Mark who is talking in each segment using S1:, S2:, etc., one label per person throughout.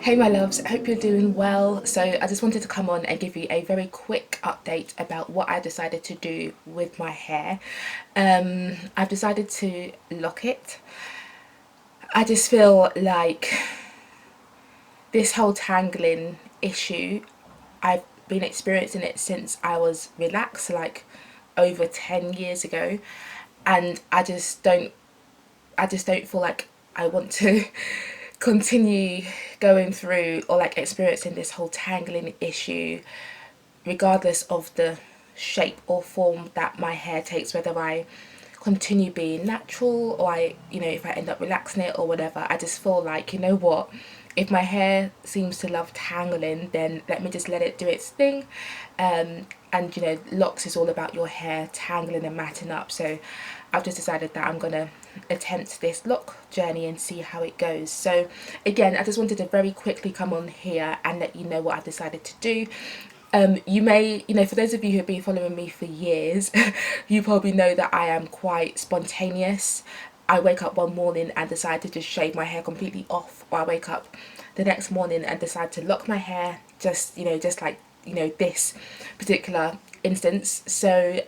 S1: Hey my loves, I hope you're doing well. So I just wanted to come on and give you a very quick update about what I decided to do with my hair. I've decided to lock it. I just feel like this whole tangling issue, I've been experiencing it since I was relaxed, like over 10 years ago, and I just don't feel like I want to continue going through or like experiencing this whole tangling issue, regardless of the shape or form that my hair takes, whether I continue being natural or if I end up relaxing it or whatever. I just feel like, you know what, if my hair seems to love tangling, then let me just let it do its thing. And locks is all about your hair tangling and matting up. So I've just decided that I'm gonna attempt this lock journey and see how it goes. So again, I just wanted to very quickly come on here and let you know what I've decided to do. You may, for those of you who have been following me for years, you probably know that I am quite spontaneous. I wake up one morning and decide to just shave my hair completely off, or I wake up the next morning and decide to lock my hair, just like, this particular instance. So,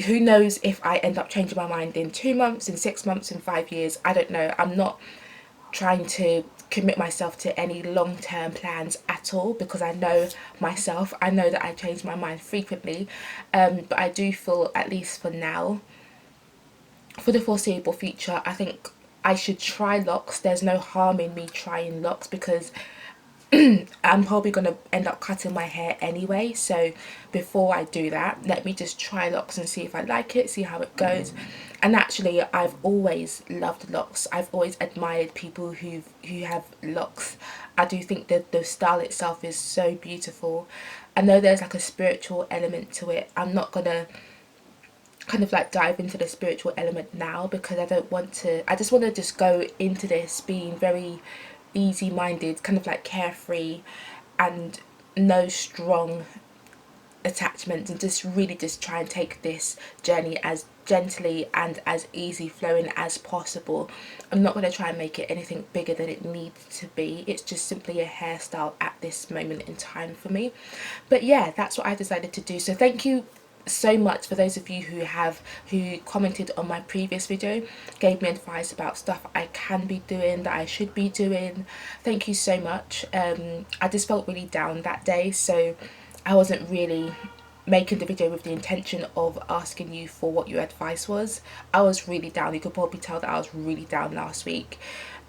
S1: who knows if I end up changing my mind in 2 months, in 6 months, in 5 years. I don't know. I'm not trying to commit myself to any long-term plans at all, because I know myself. I know that I change my mind frequently, but I do feel, at least for now, for the foreseeable future, I think I should try locks. There's no harm in me trying locks, because I'm probably going to end up cutting my hair anyway. So before I do that, let me just try locks and see if I like it, see how it goes. And actually, I've always loved locks. I've always admired people who have locks. I do think that the style itself is so beautiful. I know there's like a spiritual element to it. I'm not gonna kind of like dive into the spiritual element now, because I don't want to. I just want to just go into this being very easy minded, kind of like carefree, and no strong attachments, and just really just try and take this journey as gently and as easy flowing as possible. I'm not going to try and make it anything bigger than it needs to be. It's just simply a hairstyle at this moment in time for me. But yeah, that's what I decided to do. So thank you so much for those of you who commented on my previous video, gave me advice about stuff I can be doing, that I should be doing. Thank you so much. I just felt really down that day, so I wasn't really making the video with the intention of asking you for what your advice was. I was really down. You could probably tell that I was really down last week.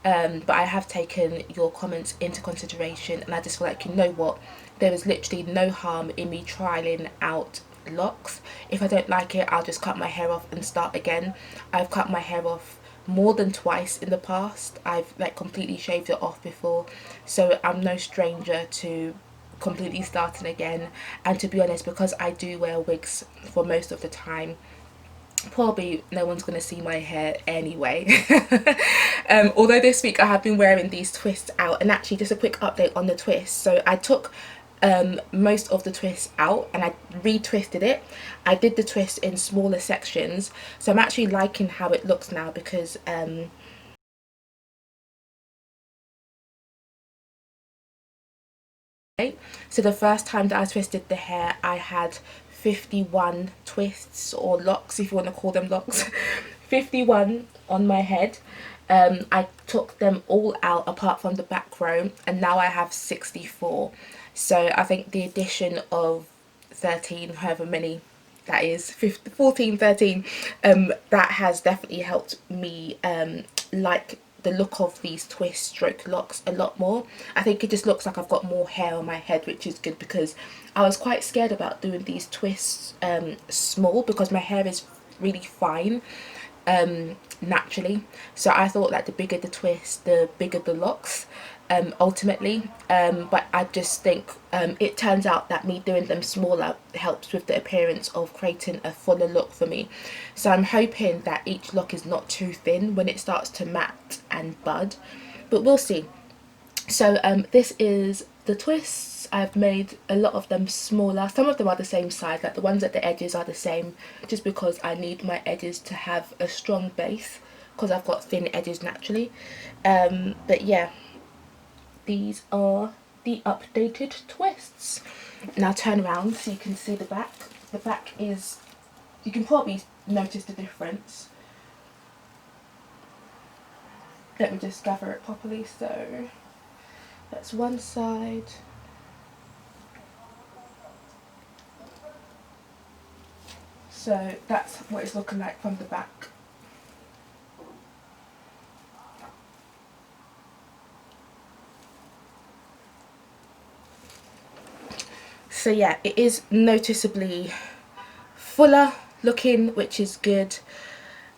S1: But I have taken your comments into consideration, and I just feel like, you know what, there is literally no harm in me trialing out locks. If I don't like it, I'll just cut my hair off and start again. I've cut my hair off more than twice in the past. I've like completely shaved it off before, so I'm no stranger to completely starting again. And to be honest, because I do wear wigs for most of the time, probably no one's going to see my hair anyway. Although this week I have been wearing these twists out, and actually just a quick update on the twists. So I took most of the twists out and I retwisted it. I did the twist in smaller sections, so I'm actually liking how it looks now, because so the first time that I twisted the hair, I had 51 twists, or locks if you want to call them locks. 51 on my head. I took them all out apart from the back row, and now I have 64. So I think the addition of 13, however many that is, 15, 14, 13, that has definitely helped me like the look of these twist stroke locks a lot more. I think it just looks like I've got more hair on my head, which is good, because I was quite scared about doing these twists small, because my hair is really fine naturally. So I thought that the bigger the twist, the bigger the locks ultimately. But I just think it turns out that me doing them smaller helps with the appearance of creating a fuller look for me. So I'm hoping that each lock is not too thin when it starts to mat and bud, but we'll see. So this is the twists. I've made a lot of them smaller. Some of them are the same size, like the ones at the edges are the same, just because I need my edges to have a strong base, because I've got thin edges naturally. But yeah, these are the updated twists. Now turn around so you can see the back. The back is, you can probably notice the difference. Let me just gather it properly. So that's one side. So that's what it's looking like from the back. So yeah, it is noticeably fuller looking, which is good.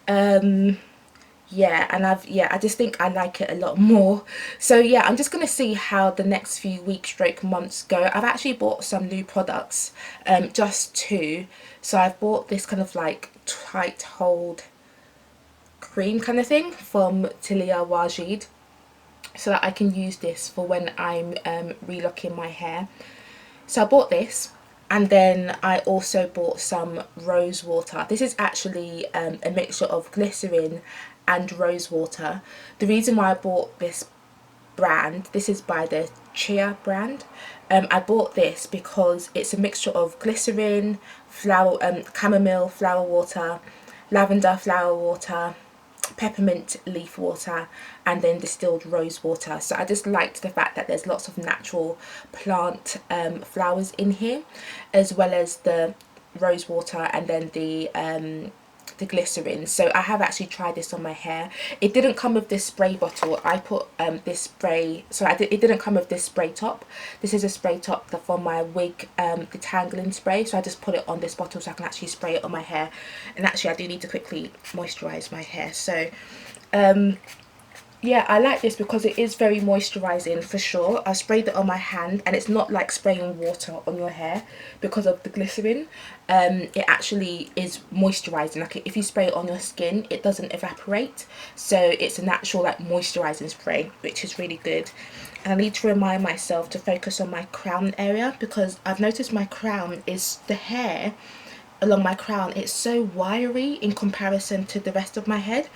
S1: Yeah, and I just think I like it a lot more. So yeah, I'm just gonna see how the next few weeks stroke months go. I've actually bought some new products, just two. So I've bought this kind of like tight hold cream kind of thing from Tilia Wajid, so that I can use this for when I'm relocking my hair. So I bought this, and then I also bought some rose water. This is actually a mixture of glycerin and rose water. The reason why I bought this brand, this is by the Chia brand. I bought this because it's a mixture of glycerin, flower, chamomile flower water, lavender flower water, peppermint leaf water, and then distilled rose water. So I just liked the fact that there's lots of natural plant flowers in here, as well as the rose water and then the glycerin. So I have actually tried this on my hair. It didn't come with this spray bottle. I put this spray, so it didn't come with this spray top. This is a spray top from my wig detangling spray, so I just put it on this bottle so I can actually spray it on my hair. And actually I do need to quickly moisturize my hair. So yeah, I like this because it is very moisturising for sure. I sprayed it on my hand, and it's not like spraying water on your hair because of the glycerin. It actually is moisturising. Like if you spray it on your skin, it doesn't evaporate. So it's a natural like moisturising spray, which is really good. And I need to remind myself to focus on my crown area, because I've noticed my crown is, the hair along my crown, it's so wiry in comparison to the rest of my head.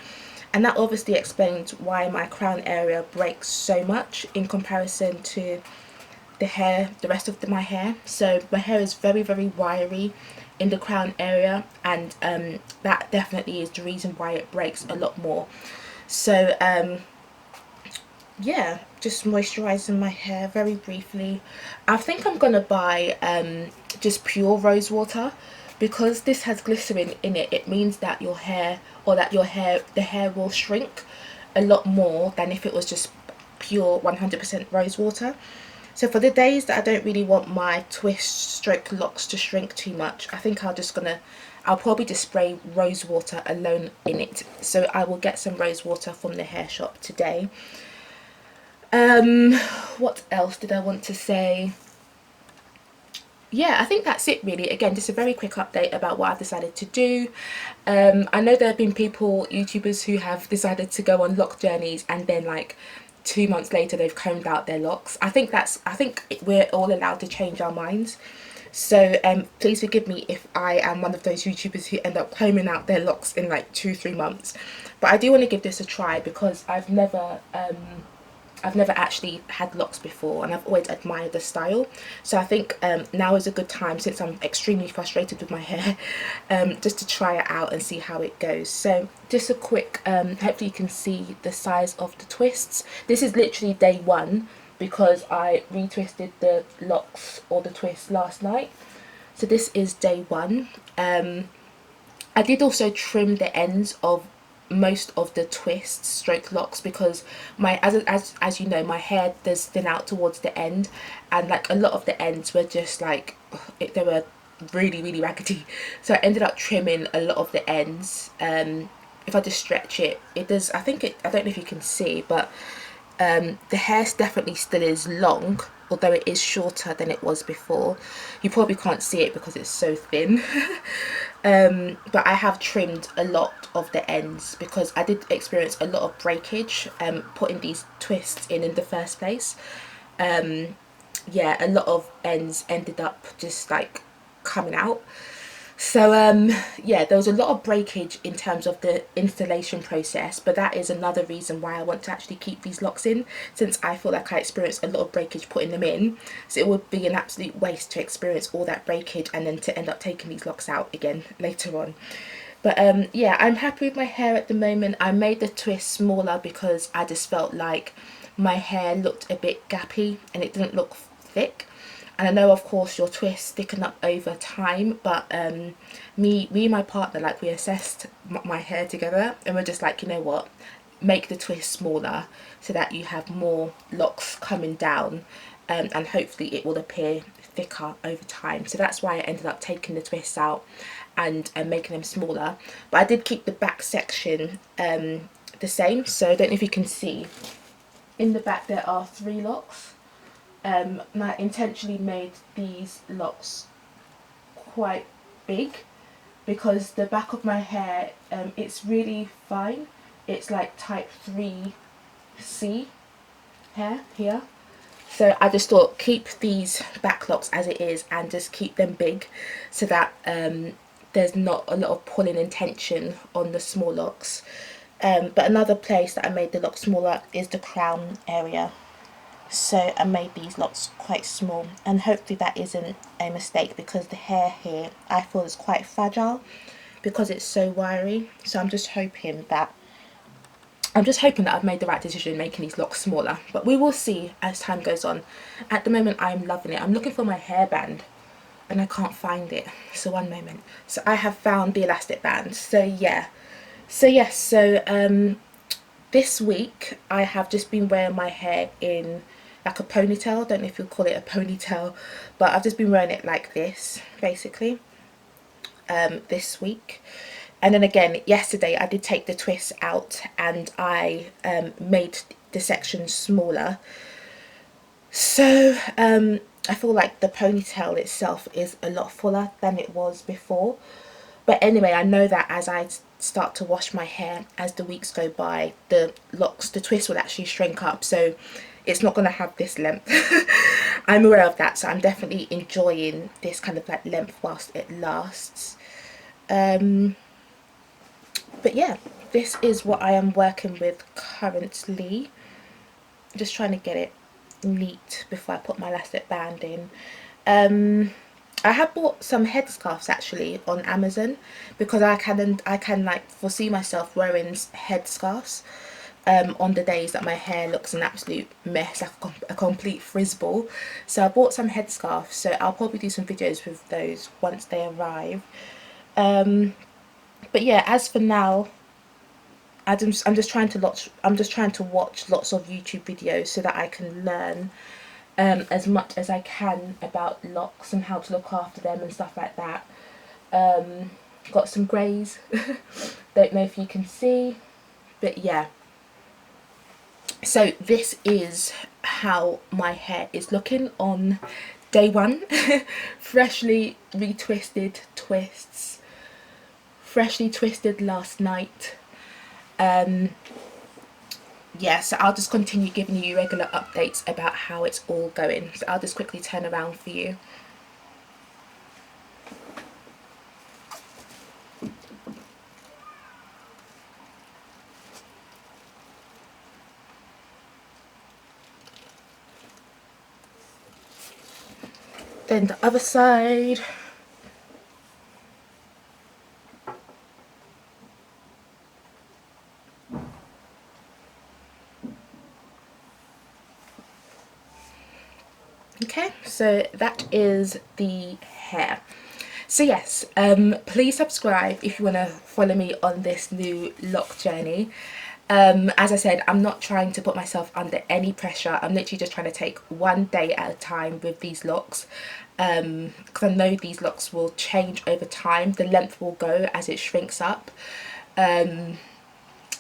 S1: And that obviously explains why my crown area breaks so much in comparison to the hair, the rest of my hair. So my hair is very, very wiry in the crown area, and that definitely is the reason why it breaks a lot more. So yeah, just moisturising my hair very briefly. I think I'm gonna buy just pure rose water, because this has glycerin in it. It means that your hair, or that the hair will shrink a lot more than if it was just pure 100% rose water. So for the days that I don't really want my twist stroke locks to shrink too much, I think I'll probably just spray rose water alone in it. So I will get some rose water from the hair shop today. What else did I want to say? Yeah, I think that's it really. Again, just a very quick update about what I've decided to do. I know there have been YouTubers who have decided to go on loc journeys, and then like 2 months later they've combed out their locks. I think we're all allowed to change our minds. So please forgive me if I am one of those YouTubers who end up combing out their locks in like 2-3 months. But I do want to give this a try, because I've never actually had locks before, and I've always admired the style. So I think now is a good time, since I'm extremely frustrated with my hair, just to try it out and see how it goes. So just a quick, hopefully you can see the size of the twists. This is literally day one, because I retwisted the locks, or the twist, last night. So this is day one. I did also trim the ends of most of the twists stroke locks, because my as you know, my hair does thin out towards the end, and like a lot of the ends were just like they were really, really raggedy. So I ended up trimming a lot of the ends. If I just stretch it, it does, I don't know if you can see, but the hair definitely still is long, although it is shorter than it was before. You probably can't see it because it's so thin. But I have trimmed a lot of the ends, because I did experience a lot of breakage putting these twists in the first place. Yeah, a lot of ends ended up just like coming out. So yeah, there was a lot of breakage in terms of the installation process, but that is another reason why I want to actually keep these locks in, since I feel like I experienced a lot of breakage putting them in. So it would be an absolute waste to experience all that breakage and then to end up taking these locks out again later on. But yeah, I'm happy with my hair at the moment. I made the twist smaller because I just felt like my hair looked a bit gappy and it didn't look thick. And I know, of course, your twists thicken up over time, but me and my partner, like, we assessed my hair together and we're just like, you know what, make the twist smaller so that you have more locks coming down, and hopefully it will appear thicker over time. So that's why I ended up taking the twists out and making them smaller. But I did keep the back section the same. So I don't know if you can see, in the back there are 3 locks. And I intentionally made these locks quite big because the back of my hair, it's really fine. It's like type 3C hair here. So I just thought, keep these back locks as it is and just keep them big so that there's not a lot of pulling and tension on the small locks. But another place that I made the locks smaller is the crown area. So I made these locks quite small, and hopefully that isn't a mistake because the hair here I feel is quite fragile because it's so wiry. So I'm just hoping that I've made the right decision in making these locks smaller, but we will see as time goes on. At the moment I'm loving it. I'm looking for my hairband and I can't find it, so one moment. So I have found the elastic band. So yeah, so yes, so this week I have just been wearing my hair in like a ponytail. I don't know if you'll call it a ponytail, but I've just been wearing it like this basically this week. And then again yesterday I did take the twists out and I made the section smaller. So I feel like the ponytail itself is a lot fuller than it was before. But anyway, I know that as I start to wash my hair as the weeks go by, the locks, the twist will actually shrink up, so it's not going to have this length. I'm aware of that, so I'm definitely enjoying this kind of like length whilst it lasts. But yeah, this is what I am working with currently. I'm just trying to get it neat before I put my elastic band in. I have bought some headscarves actually on Amazon because I can like foresee myself wearing headscarves on the days that my hair looks an absolute mess, like a complete frizz-ball. So I bought some headscarves, so I'll probably do some videos with those once they arrive. But yeah, as for now, I'm just trying to watch lots of YouTube videos so that I can learn as much as I can about locks and how to look after them and stuff like that. Got some greys. Don't know if you can see, but yeah. So this is how my hair is looking on day 1. Freshly retwisted twists. Freshly twisted last night. Yeah, so I'll just continue giving you regular updates about how it's all going. So I'll just quickly turn around for you. Then the other side. Okay, so that is the hair. So yes, please subscribe if you want to follow me on this new loc journey. As I said, I'm not trying to put myself under any pressure. I'm literally just trying to take one day at a time with these locks, because I know these locks will change over time. The length will go as it shrinks up.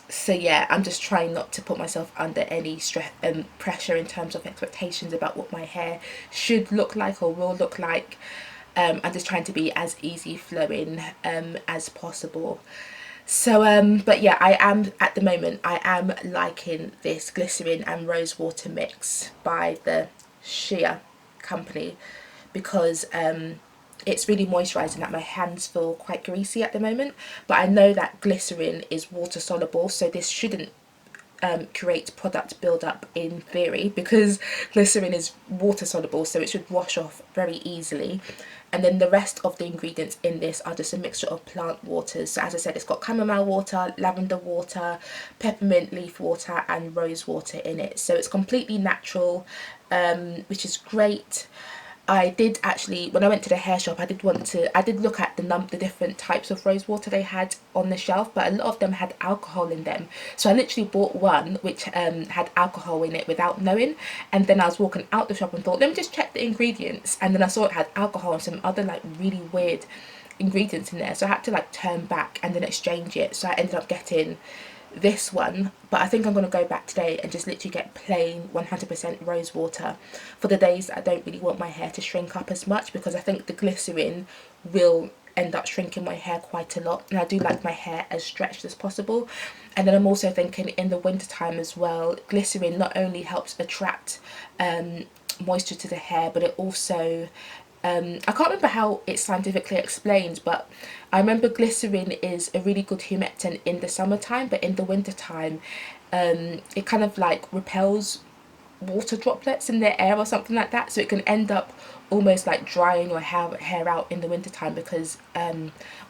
S1: So yeah, I'm just trying not to put myself under any stress and pressure in terms of expectations about what my hair should look like or will look like. I'm just trying to be as easy flowing as possible. So but yeah, I am at the moment I am liking this glycerin and rose water mix by the Shea company, because it's really moisturising that my hands feel quite greasy at the moment, but I know that glycerin is water soluble, so this shouldn't create product buildup in theory, because glycerin is water soluble, so it should wash off very easily. And then the rest of the ingredients in this are just a mixture of plant waters. So as I said, it's got chamomile water, lavender water, peppermint leaf water and rose water in it, so it's completely natural, which is great. I did actually, when I went to the hair shop, I did look at the different types of rose water they had on the shelf, but a lot of them had alcohol in them. So I literally bought one which had alcohol in it without knowing, and then I was walking out the shop and thought, let me just check the ingredients, and then I saw it had alcohol and some other like really weird ingredients in there, so I had to like turn back and then exchange it. So I ended up getting this one, but I think I'm going to go back today and just literally get plain 100% rose water for the days that I don't really want my hair to shrink up as much, because I think the glycerin will end up shrinking my hair quite a lot, and I do like my hair as stretched as possible. And then I'm also thinking in the winter time as well, glycerin not only helps attract moisture to the hair, but it also I can't remember how it's scientifically explained, but I remember glycerin is a really good humectant in the summertime, but in the wintertime it kind of like repels water droplets in the air or something like that, so it can end up almost like drying your hair out in the wintertime because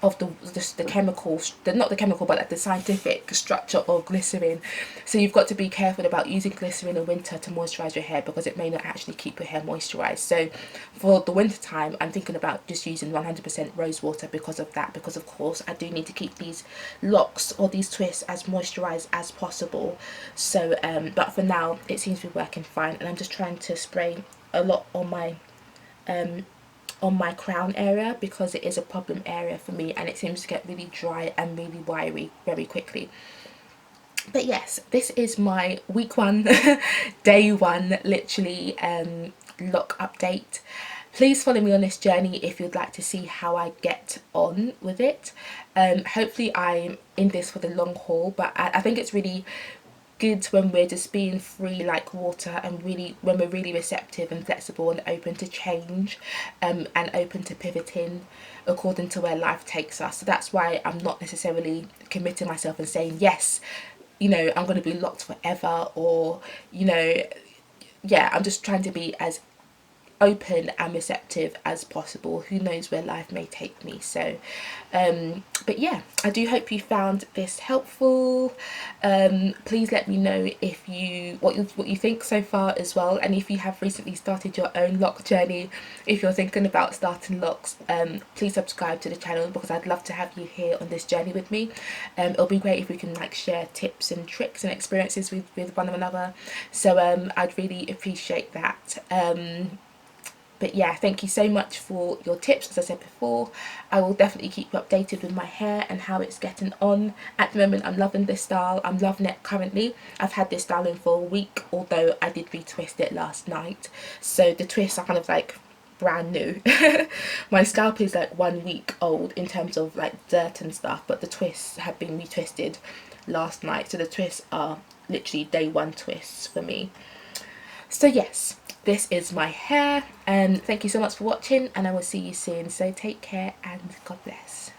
S1: of the chemical, not the chemical, but like the scientific structure of glycerin. So you've got to be careful about using glycerin in winter to moisturize your hair, because it may not actually keep your hair moisturized. So for the winter time, I'm thinking about just using 100% rose water because of that, because of course I do need to keep these locks or these twists as moisturized as possible. So but for now it seems to be working fine, and I'm just trying to spray a lot on my crown area, because it is a problem area for me and it seems to get really dry and really wiry very quickly. But yes, this is my week one day one literally look update. Please follow me on this journey if you'd like to see how I get on with it. Hopefully I'm in this for the long haul, but I think it's really good when we're just being free like water, and really when we're really receptive and flexible and open to change, and open to pivoting according to where life takes us. So that's why I'm not necessarily committing myself and saying yes, you know, I'm going to be locked forever, or you know, yeah, I'm just trying to be as open and receptive as possible. Who knows where life may take me. So but yeah, I do hope you found this helpful. Please let me know if what you think so far as well, and if you have recently started your own lock journey. If you're thinking about starting locks, please subscribe to the channel, because I'd love to have you here on this journey with me. It'll be great if we can like share tips and tricks and experiences with one another, so I'd really appreciate that. But yeah, thank you so much for your tips. As I said before, I will definitely keep you updated with my hair and how it's getting on. At the moment, I'm loving this style. I'm loving it currently. I've had this style in for a week, although I did retwist it last night. So the twists are kind of like brand new. My scalp is like 1 week old in terms of like dirt and stuff, but the twists have been retwisted last night. So the twists are literally day one twists for me. So yes, this is my hair, and thank you so much for watching, and I will see you soon. So take care and God bless.